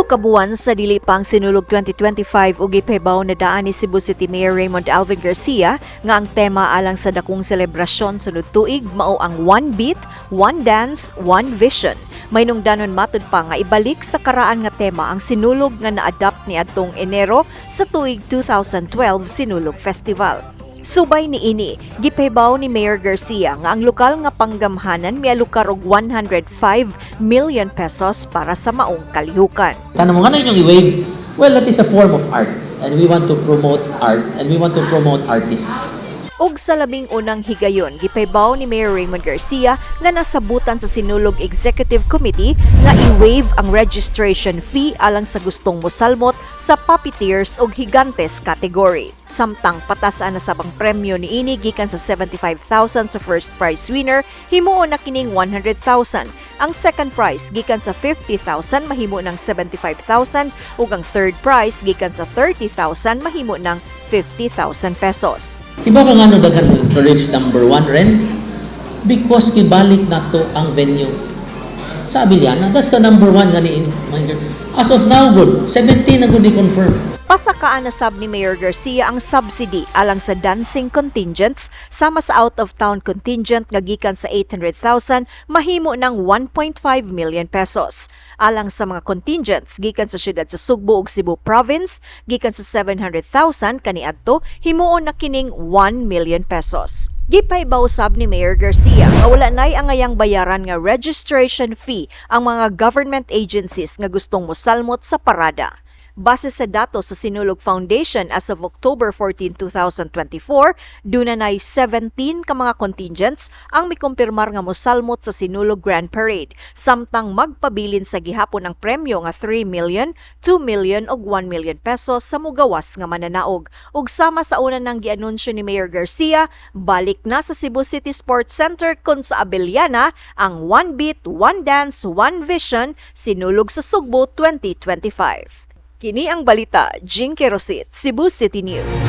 kabuan sa dili pang Sinulog 2025 ug gipahibaw na daan ni Cebu City Mayor Raymond Alvin Garcia nga ang tema alang sa dakong selebrasyon sunod tuig mao ang One Beat, One Dance, One Vision. May nungdanon matud pa nga ibalik sa karaan nga tema ang Sinulog nga na-adapt ni adtong Enero sa tuig 2012 Sinulog Festival. Subay ni ini, gipahibaw ni Mayor Garcia nga ang lokal nga panggamhanan mialukar og 105 million pesos para sa maong kalihukan. Tanong mo nga na inyong i-wave? Well, that is a form of art and we want to promote art and we want to promote artists. Ug sa labing unang higayon, gipahibaw ni Mayor Raymond Garcia nga nasabutan sa Sinulog Executive Committee nga i-waive ang registration fee alang sa gustong mosalmot sa puppeteers ug higantes category. Samtang patasaan na sabang premyo ni ini gikan sa 75,000 sa first prize winner, himuon na kining 100,000. Ang second prize gikan sa 50,000 mahimo ng 75,000 ug ang third prize gikan sa 30,000 mahimo ng 50,000 pesos. Kiba ka nga no daghan mo encourage number one ren? Because kibalik na to ang venue. Sabi niya na that's the number one nga ni as of now good, 17 na good i-confirm. Pasakaan na sab ni Mayor Garcia ang subsidy alang sa dancing contingents sama sa out-of-town contingent nga gikan sa 800,000 mahimo ng 1.5 million pesos. Alang sa mga contingents gikan sa siyudad sa Sugbo ug Cebu Province gikan sa 700,000 kaniadto himuon na kining 1 million pesos. Gipahibaw sab ni Mayor Garcia nga wala nay angayang bayaran nga registration fee ang mga government agencies nga gustong mosalmot sa parada. Base sa datos sa Sinulog Foundation as of October 14, 2024, dunay 17 ka mga contingents ang mikumpirmar nga mosalmot sa Sinulog Grand Parade, samtang magpabilin sa gihapon ang premyo nga 3 million, 2 million ug 1 million pesos sa mugawas nga mananaog. Ug sama sa una nang gianunsyo ni Mayor Garcia, balik na sa Cebu City Sports Center kun sa Abellana ang One Beat, One Dance, One Vision Sinulog sa Sugbo 2025. Kini ang balita, Jinky Rosit, Cebu City News.